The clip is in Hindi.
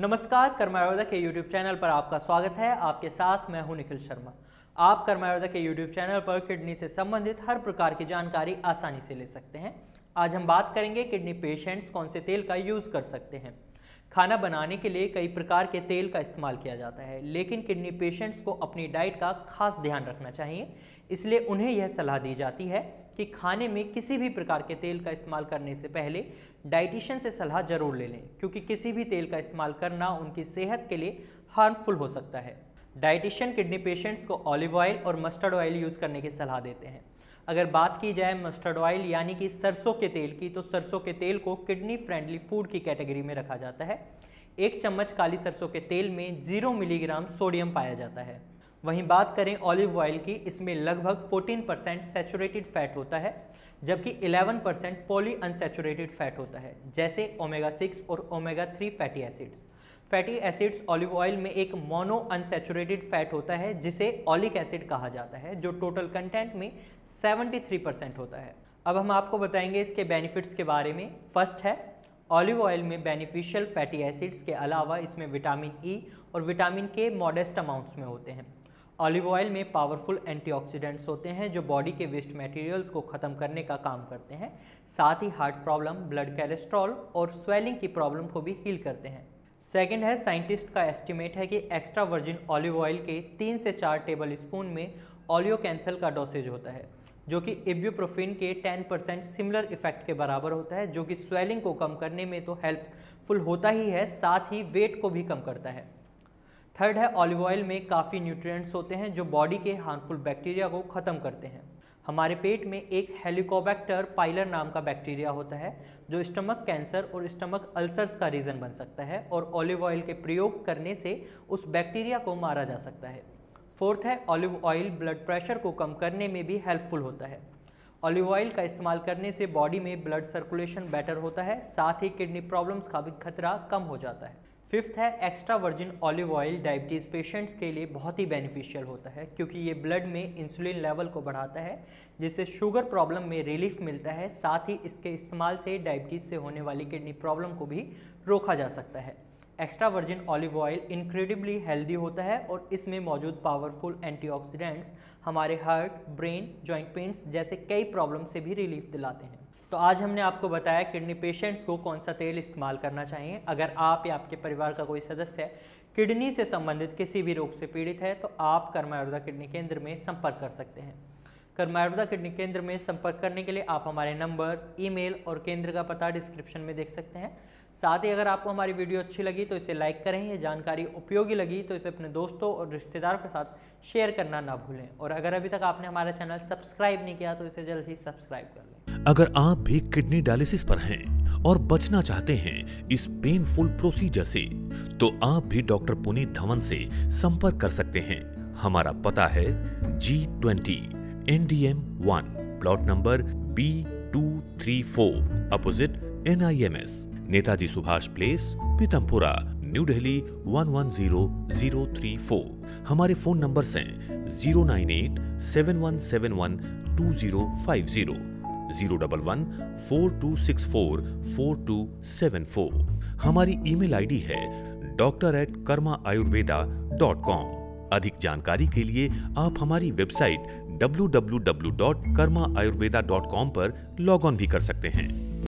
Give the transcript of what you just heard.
नमस्कार, कर्म आयुर्वेदा के YouTube चैनल पर आपका स्वागत है। आपके साथ मैं हूं निखिल शर्मा। आप कर्म आयुर्वेदा के YouTube चैनल पर किडनी से संबंधित हर प्रकार की जानकारी आसानी से ले सकते हैं। आज हम बात करेंगे किडनी पेशेंट्स कौन से तेल का यूज़ कर सकते हैं। खाना बनाने के लिए कई प्रकार के तेल का इस्तेमाल किया जाता है, लेकिन किडनी पेशेंट्स को अपनी डाइट का खास ध्यान रखना चाहिए। इसलिए उन्हें यह सलाह दी जाती है कि खाने में किसी भी प्रकार के तेल का इस्तेमाल करने से पहले डाइटिशियन से सलाह जरूर ले लें, क्योंकि किसी भी तेल का इस्तेमाल करना उनकी सेहत के लिए हार्मफुल हो सकता है। डाइटिशियन किडनी पेशेंट्स को ऑलिव ऑयल और मस्टर्ड ऑयल यूज़ करने की सलाह देते हैं। अगर बात की जाए मस्टर्ड ऑयल यानी कि सरसों के तेल की, तो सरसों के तेल को किडनी फ्रेंडली फूड की कैटेगरी में रखा जाता है। 1 चम्मच काली सरसों के तेल में 0 मिलीग्राम सोडियम पाया जाता है। वहीं बात करें ऑलिव ऑयल की, इसमें लगभग 14% सैचुरेटेड फैट होता है, जबकि 11% पॉली अनसैचुरेटेड फैट होता है, जैसे ओमेगा 6 और omega 3 fatty acids. Fatty acids olive oil में एक मोनो अनसैचुरेटेड फैट होता है, जिसे ऑलिक एसिड कहा जाता है, जो टोटल कंटेंट में 73% होता है। अब हम आपको बताएंगे इसके बेनिफिट्स के बारे में। फर्स्ट है, ऑलिव ऑयल में बेनिफिशियल फैटी एसिड्स के अलावा इसमें विटामिन ई और विटामिन के मॉडेस्ट अमाउंट्स में होते हैं। ऑलिव ऑयल में पावरफुल एंटीऑक्सीडेंट्स होते हैं, जो बॉडी के वेस्ट मटेरियल्स को ख़त्म करने का काम करते हैं। साथ ही हार्ट प्रॉब्लम, ब्लड कोलेस्ट्रॉल और स्वेलिंग की प्रॉब्लम को भी हील करते हैं। सेकेंड है, साइंटिस्ट का एस्टिमेट है कि एक्स्ट्रा वर्जिन ऑलिव ऑयल के 3 से 4 टेबल स्पून में ऑलियोकैंथल का डोसेज होता है, जो कि इब्यूप्रोफेन के 10% सिमिलर इफेक्ट के बराबर होता है, जो कि स्वेलिंग को कम करने में तो हेल्पफुल होता ही है, साथ ही वेट को भी कम करता है। थर्ड है, ऑलिव ऑयल में काफ़ी न्यूट्रिएंट्स होते हैं जो बॉडी के हार्मफुल बैक्टीरिया को ख़त्म करते हैं। हमारे पेट में एक हेलिकोबैक्टर पाइलर नाम का बैक्टीरिया होता है, जो स्टमक कैंसर और स्टमक अल्सर्स का रीज़न बन सकता है, और ऑलिव ऑयल के प्रयोग करने से उस बैक्टीरिया को मारा जा सकता है। फोर्थ है, ऑलिव ऑयल ब्लड प्रेशर को कम करने में भी हेल्पफुल होता है। ऑलिव ऑयल का इस्तेमाल करने से बॉडी में ब्लड सर्कुलेशन बेटर होता है, साथ ही किडनी प्रॉब्लम्स का भी खतरा कम हो जाता है। फिफ्थ है, extra virgin olive oil diabetes patients के लिए बहुत ही बेनिफिशियल होता है, क्योंकि ये ब्लड में इंसुलिन लेवल को बढ़ाता है, जिससे शुगर प्रॉब्लम में रिलीफ मिलता है। साथ ही इसके इस्तेमाल से डायबिटीज़ से होने वाली किडनी प्रॉब्लम को भी रोका जा सकता है। Extra virgin olive oil incredibly healthy होता है, और इसमें मौजूद पावरफुल एंटीऑक्सीडेंट्स हमारे हार्ट, ब्रेन, जॉइंट पेन्स जैसे कई प्रॉब्लम से भी रिलीफ दिलाते हैं। तो आज हमने आपको बताया किडनी पेशेंट्स को कौन सा तेल इस्तेमाल करना चाहिए। अगर आप या आपके परिवार का कोई सदस्य किडनी से संबंधित किसी भी रोग से पीड़ित है, तो आप कर्म आयुर्वेदा किडनी केंद्र में संपर्क कर सकते हैं। कर्म आयुर्वेदा किडनी केंद्र में संपर्क करने के लिए आप हमारे नंबर, ईमेल और केंद्र का पता डिस्क्रिप्शन में देख सकते हैं। साथ ही अगर आपको हमारी वीडियो अच्छी लगी तो इसे लाइक करें, ये जानकारी उपयोगी लगी तो इसे अपने दोस्तों और रिश्तेदारों के साथ शेयर करना ना भूलें, और अगर अभी तक आपने हमारा चैनल सब्सक्राइब नहीं किया तो इसे जल्द ही सब्सक्राइब कर लें। अगर आप भी किडनी डायलिसिस पर हैं और बचना चाहते हैं इस पेनफुल प्रोसीजर से, तो आप भी डॉक्टर पुनीत धवन से संपर्क कर सकते हैं। हमारा पता है G20 NDM 1, plot number B234, opposite NIMS, Netaji Subhash place, Pitampura, new Delhi 110034। हमारे फोन नंबर्स हैं 09871712050, 01142644274। हमारी ईमेल आईडी है doctor@karmaayurveda.com। अधिक जानकारी के लिए आप हमारी वेबसाइट www.karmaayurveda.com पर लॉग ऑन भी कर सकते हैं।